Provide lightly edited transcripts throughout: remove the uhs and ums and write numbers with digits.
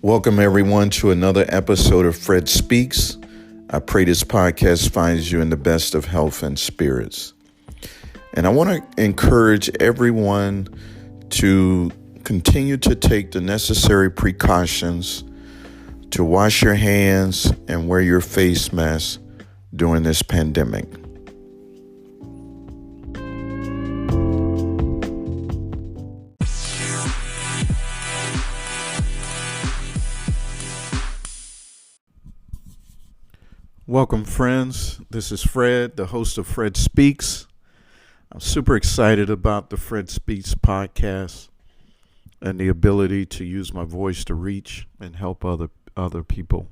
Welcome, everyone, to another episode of Fred Speaks. I pray this podcast finds you in the best of health and spirits. And I want to encourage everyone to continue to take the necessary precautions to wash your hands and wear your face mask during this pandemic. Welcome, friends. This is Fred, the host of Fred Speaks. I'm super excited about the Fred Speaks podcast and the ability to use my voice to reach and help other people.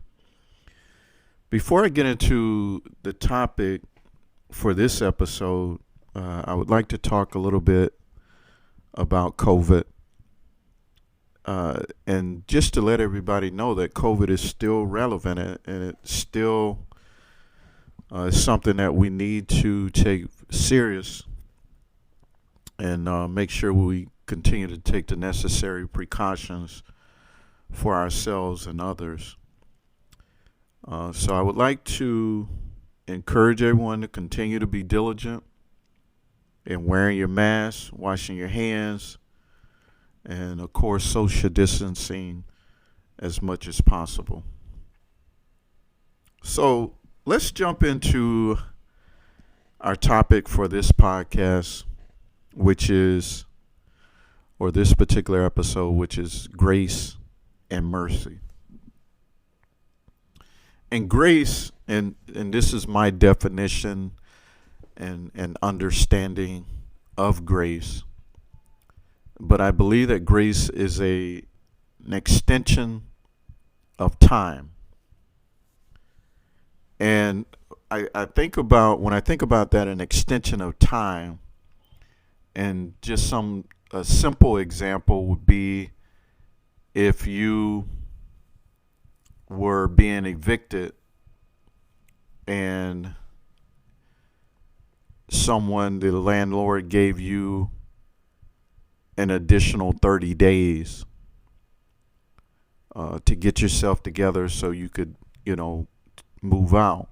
Before I get into the topic for this episode, I would like to talk a little bit about COVID. And just to let everybody know that COVID is still relevant and it's still something that we need to take serious and make sure we continue to take the necessary precautions for ourselves and others. So I would like to encourage everyone to continue to be diligent in wearing your mask, washing your hands, and of course social distancing as much as possible. So let's jump into our topic for this podcast, this particular episode, which is grace and mercy. And grace, and this is my definition and understanding of grace, but I believe that grace is an extension of time. And when I think about that, an extension of time, and just a simple example would be if you were being evicted and the landlord gave you an additional 30 days to get yourself together so you could, move out.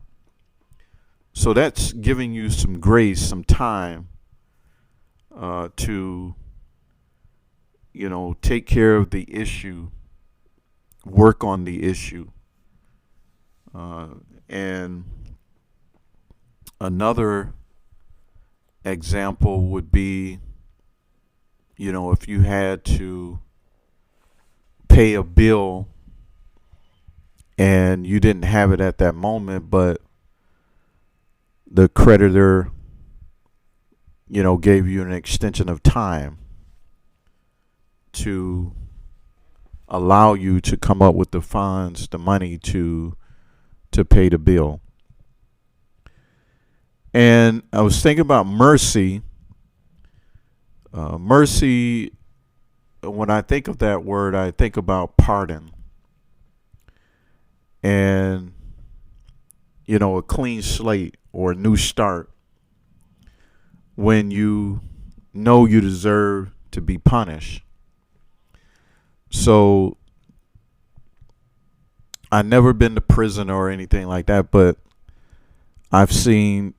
So that's giving you some grace, some time to, take care of the issue, work on the issue. And another example would be, if you had to pay a bill and you didn't have it at that moment, but the creditor, gave you an extension of time to allow you to come up with the funds, the money to pay the bill. And I was thinking about mercy. Mercy, when I think of that word, I think about pardon. And, a clean slate or a new start when you know you deserve to be punished. So I've never been to prison or anything like that, but I've seen,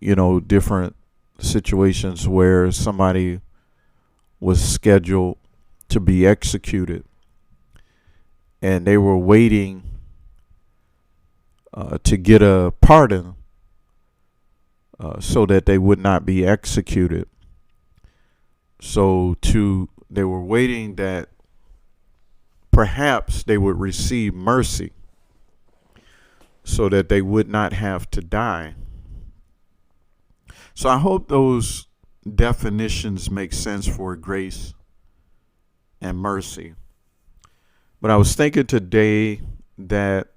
different situations where somebody was scheduled to be executed and they were waiting to get a pardon so that they would not be executed. So they were waiting that perhaps they would receive mercy so that they would not have to die. So I hope those definitions make sense for grace and mercy. But I was thinking today that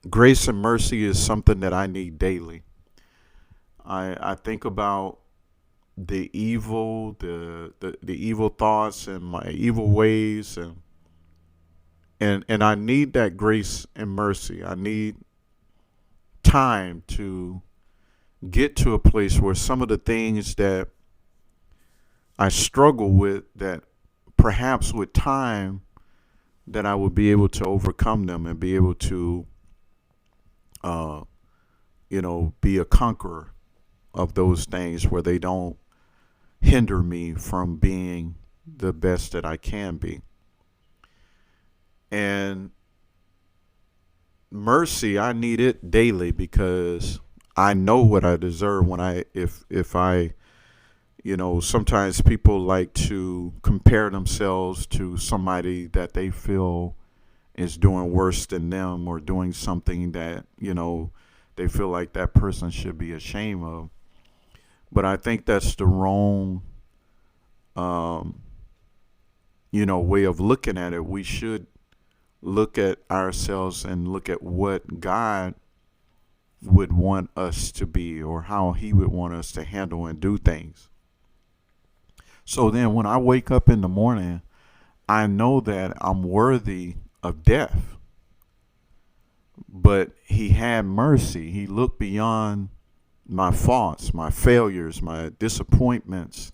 grace and mercy is something that I need daily. I think about the evil, the evil thoughts and my evil ways, and I need that grace and mercy. I need time to get to a place where some of the things that I struggle with, that perhaps with time that I would be able to overcome them and be able to, uh, be a conqueror of those things where they don't hinder me from being the best that I can be. And mercy, I need it daily because I know what I deserve when if I, sometimes people like to compare themselves to somebody that they feel is doing worse than them or doing something that, they feel like that person should be ashamed of. But I think that's the wrong, um, way of looking at it. We should look at ourselves and look at what God would want us to be or how he would want us to handle and do things. So then when I wake up in the morning, I know that I'm worthy of death. But he had mercy. He looked beyond my faults, my failures, my disappointments,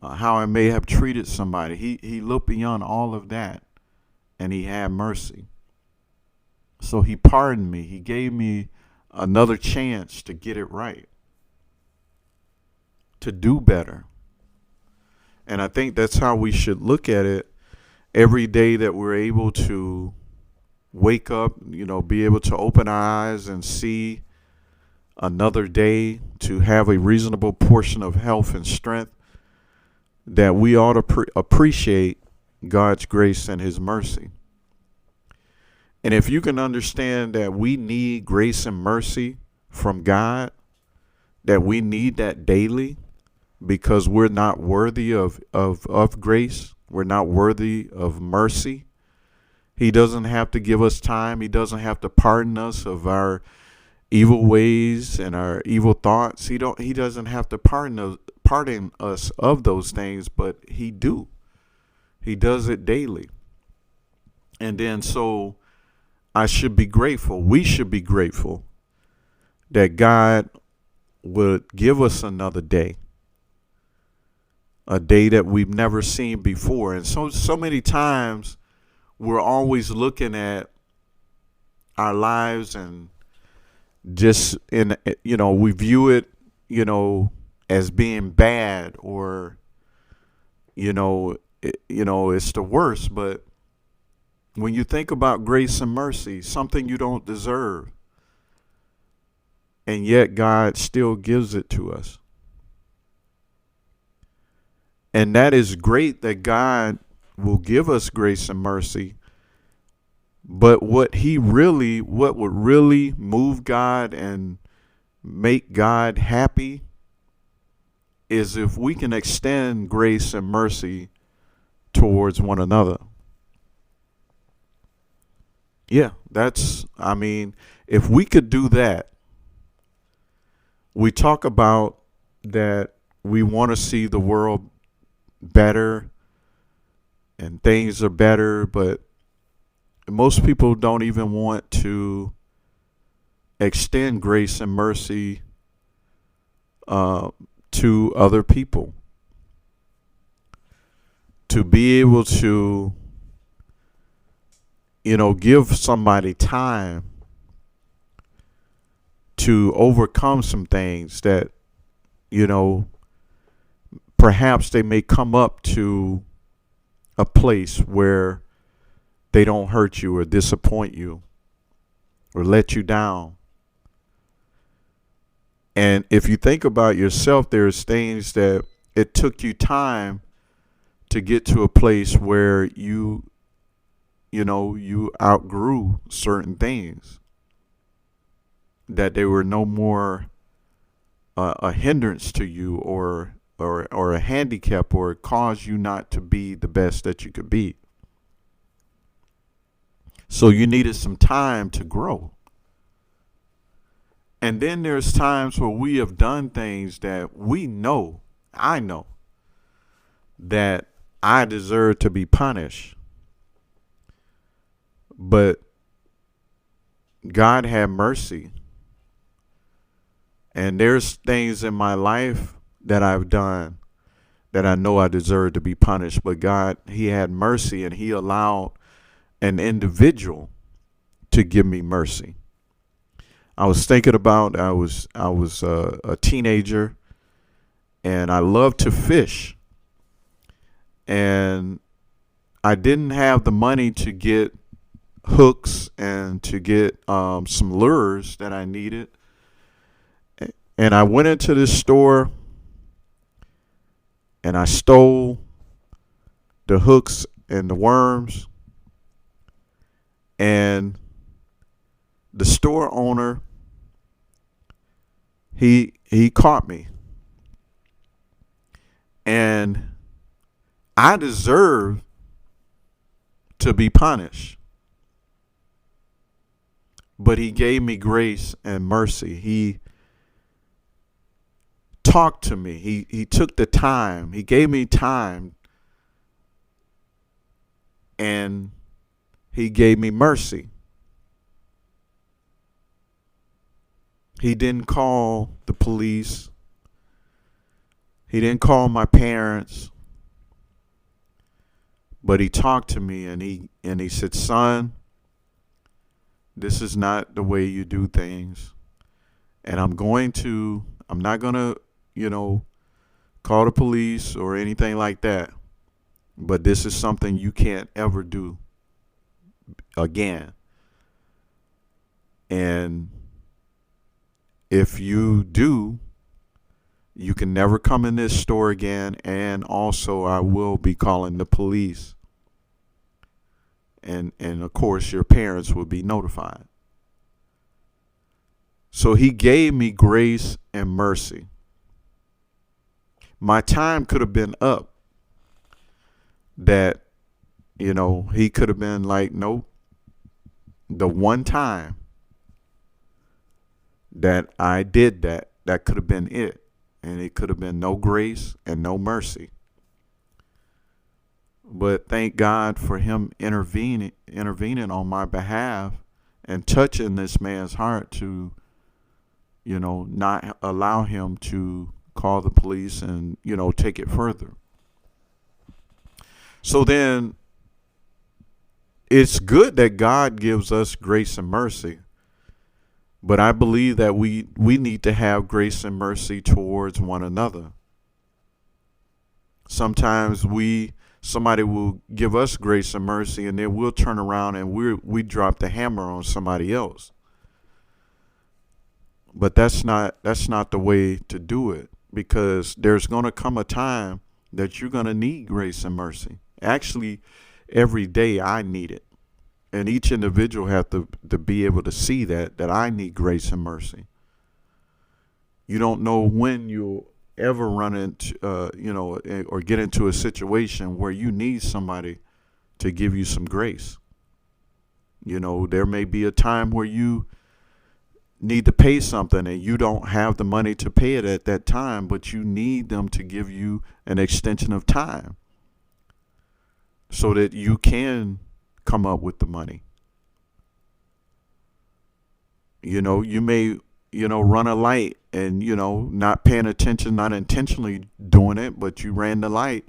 how I may have treated somebody. He looked beyond all of that and he had mercy. So he pardoned me. He gave me another chance to get it right, to do better. And I think that's how we should look at it every day that we're able to wake up, be able to open our eyes and see another day, to have a reasonable portion of health and strength, that we ought to appreciate God's grace and his mercy. And if you can understand that we need grace and mercy from God, that we need that daily because we're not worthy of grace, we're not worthy of mercy. He doesn't have to give us time. He doesn't have to pardon us of our evil ways and our evil thoughts. He doesn't have to pardon us of those things, but he do. He does it daily. And then so I should be grateful. We should be grateful that God would give us another day, a day that we've never seen before. And so many times we're always looking at our lives and just we view it, as being bad or, it's the worst. But when you think about grace and mercy, something you don't deserve, and yet God still gives it to us. And that is great that God will give us grace and mercy. But what would really move God and make God happy is if we can extend grace and mercy towards one another. Yeah, if we could do that, we talk about that we want to see the world better and things are better, but most people don't even want to extend grace and mercy to other people. To be able to, give somebody time to overcome some things that, perhaps they may come up to a place where they don't hurt you or disappoint you or let you down. And if you think about yourself, there's things that it took you time to get to a place where you outgrew certain things, that they were no more a hindrance to you or a handicap, or cause you not to be the best that you could be. So you needed some time to grow. And then there's times where we have done things that I know that I deserve to be punished. But God had mercy. And there's things in my life that I've done that I know I deserve to be punished. But God, he had mercy and he allowed an individual to give me mercy. I was thinking about I was a teenager, and I loved to fish, and I didn't have the money to get hooks and to get some lures that I needed. And I went into this store and I stole the hooks and the worms. And the store owner, he caught me. And I deserve to be punished. But he gave me grace and mercy. He talked to me. He took the time. He gave me time, and he gave me mercy. He didn't call the police. He didn't call my parents. But he talked to me, and he said, "Son, this is not the way you do things. And I'm not going to, call the police or anything like that. But this is something you can't ever do again. And if you do, you can never come in this store again. And also, I will be calling the police. And of course, your parents will be notified." So he gave me grace and mercy. My time could have been up. That, he could have been like, nope. The one time that I did that could have been it. And it could have been no grace and no mercy. But thank God for him intervening on my behalf and touching this man's heart to, not allow him to call the police and, take it further. So then it's good that God gives us grace and mercy. But I believe that we need to have grace and mercy towards one another. Sometimes somebody will give us grace and mercy, and then we'll turn around and we drop the hammer on somebody else. But that's not the way to do it, because there's going to come a time that you're going to need grace and mercy. Actually, every day I need it. And each individual have to be able to see that I need grace and mercy. You don't know when you'll ever run into, or get into a situation where you need somebody to give you some grace. There may be a time where you need to pay something and you don't have the money to pay it at that time, but you need them to give you an extension of time so that you can come up with the money. You may, run a light and, not paying attention, not intentionally doing it, but you ran the light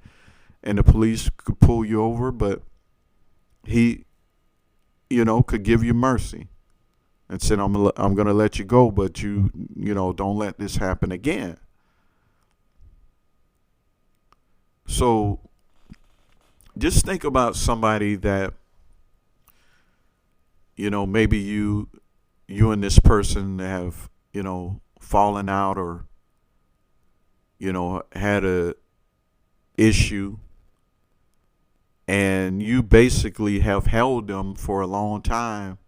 and the police could pull you over, but he, could give you mercy and said, I'm going to let you go, but you don't let this happen again. So just think about somebody that, maybe you and this person have, fallen out or, had a issue, and you basically have held them for a long time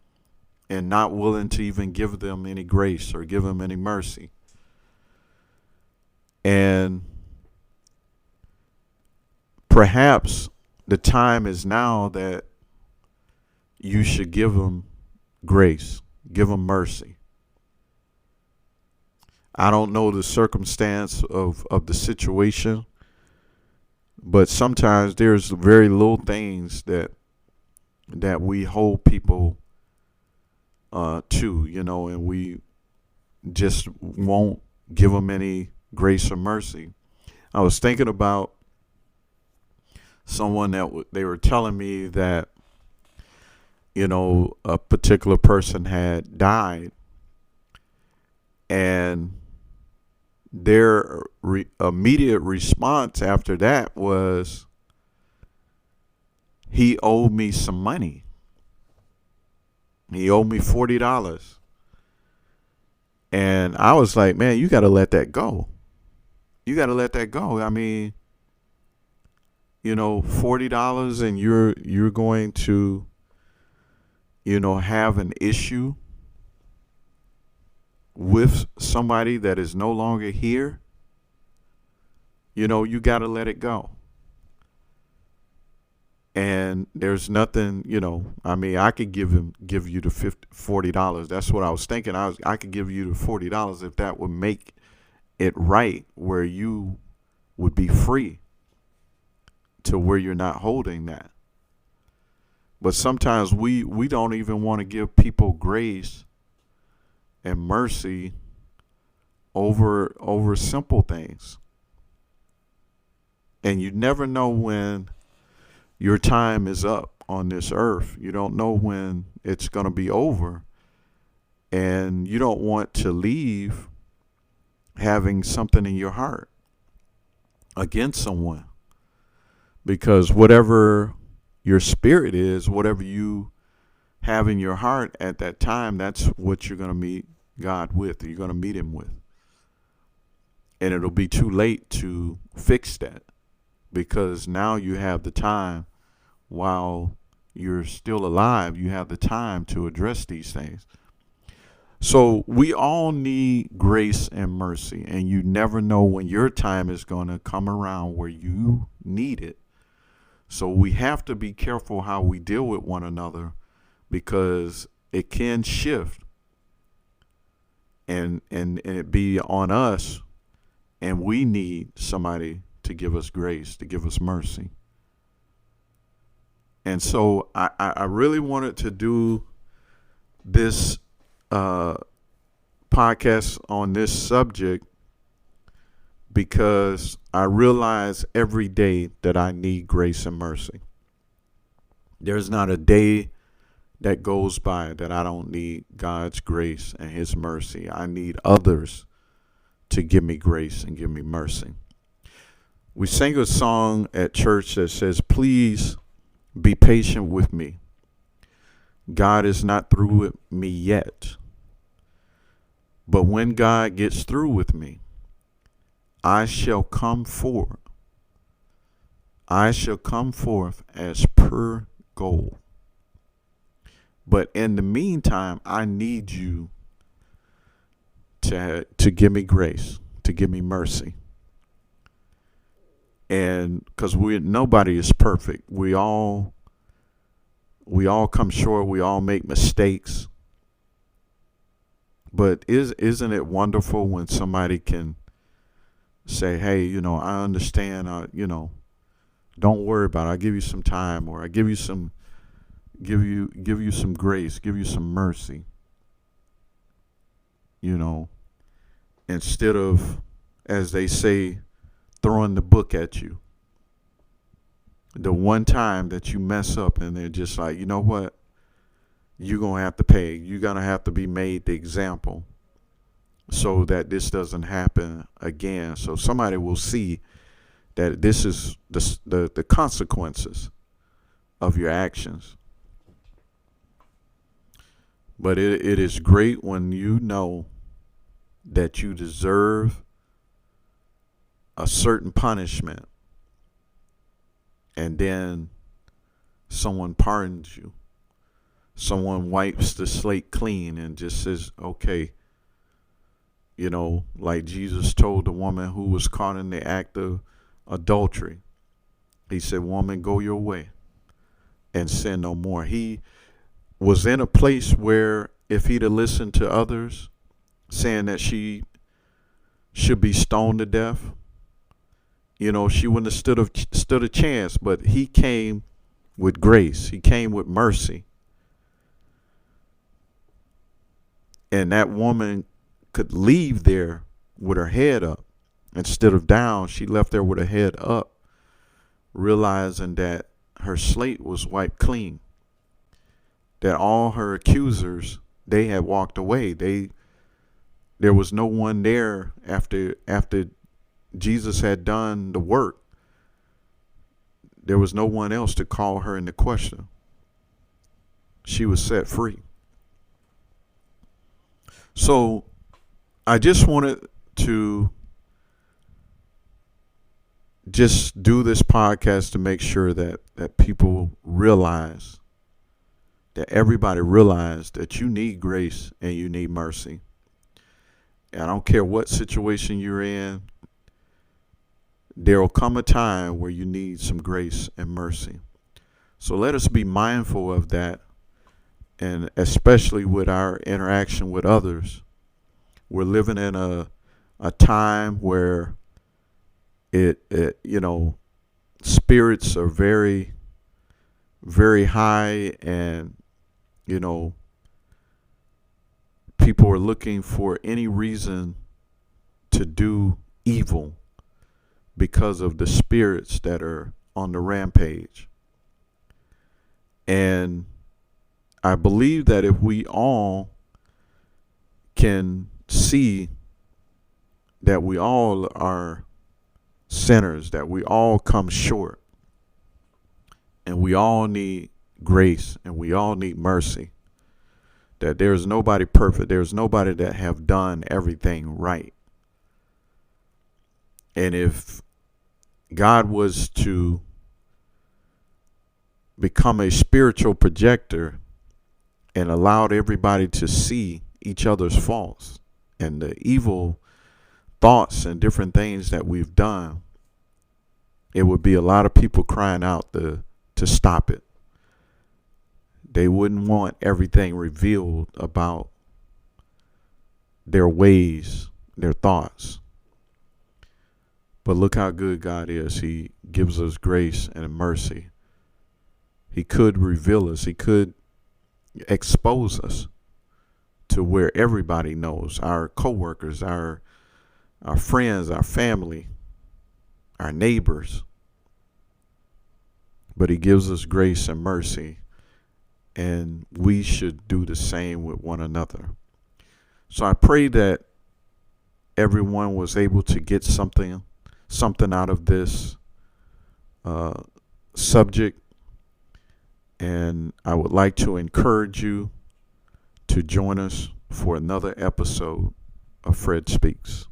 and not willing to even give them any grace or give them any mercy. And perhaps the time is now that you should give them grace, give them mercy. I don't know the circumstance of the situation, but sometimes there's very little things that we hold people to, and we just won't give them any grace or mercy. I was thinking about someone that they were telling me that a particular person had died, and their immediate response after that was, he owed me some money. He owed me $40. And I was like, man, you got to let that go. You got to let that go. I mean, $40, and you're going to, have an issue with somebody that is no longer here. You got to let it go. And there's nothing, I mean, I could give you the $40. That's what I was thinking. I could give you the $40 if that would make it right, where you would be free, to where you're not holding that. But sometimes we don't even want to give people grace and mercy over simple things. And you never know when your time is up on this earth. You don't know when it's going to be over. And you don't want to leave having something in your heart against someone. Because whatever your spirit is, whatever you have in your heart at that time, that's what you're going to meet God with. You're going to meet him with. And it'll be too late to fix that, because now you have the time. While you're still alive, you have the time to address these things. So we all need grace and mercy, and you never know when your time is going to come around where you need it. So we have to be careful how we deal with one another, because it can shift and it be on us, and we need somebody to give us grace, to give us mercy. And so I really wanted to do this podcast on this subject, because I realize every day that I need grace and mercy. There's not a day that goes by that I don't need God's grace and his mercy. I need others to give me grace and give me mercy. We sang a song at church that says, please be patient with me. God is not through with me yet. But when God gets through with me, I shall come forth. I shall come forth as pure gold. But in the meantime, I need you to give me grace, to give me mercy. And because nobody is perfect. We all come short. We all make mistakes. But isn't it wonderful when somebody can say, hey, I understand, don't worry about it. I'll give you some time, or I give you some grace, give you some mercy. Instead of, as they say, throwing the book at you. The one time that you mess up and they're just like, you know what? You're going to have to pay. You're going to have to be made the example so that this doesn't happen again. So somebody will see that this is the consequences of your actions. But it is great when you know that you deserve a certain punishment, and then someone pardons you. Someone wipes the slate clean and just says, okay, like Jesus told the woman who was caught in the act of adultery. He said, woman, go your way and sin no more. He was in a place where if he'd have listened to others saying that she should be stoned to death, she wouldn't have stood a chance. But he came with grace. He came with mercy. And that woman could leave there with her head up. Instead of down, she left there with her head up, realizing that her slate was wiped clean. that all her accusers, they had walked away. There was no one there after Jesus had done the work. There was no one else to call her into question. She was set free. So I just wanted to just do this podcast to make sure that people realize, that everybody realize that you need grace and you need mercy. And I don't care what situation you're in, there will come a time where you need some grace and mercy. So let us be mindful of that, and especially with our interaction with others. We're living in a time where it spirits are very, very high, and people are looking for any reason to do evil because of the spirits that are on the rampage. And I believe that if we all can see that we all are sinners, that we all come short, and we all need grace, and we all need mercy, that there's nobody perfect, there's nobody that have done everything right. And if God was to become a spiritual projector and allowed everybody to see each other's faults and the evil thoughts and different things that we've done, it would be a lot of people crying out to stop it. They wouldn't want everything revealed about their ways, their thoughts. But look how good God is. He gives us grace and mercy. He could reveal us. He could expose us to where everybody knows, our coworkers, our friends, our family, our neighbors. But he gives us grace and mercy, and we should do the same with one another. So I pray that everyone was able to get something out of this subject. And I would like to encourage you to join us for another episode of Fred Speaks.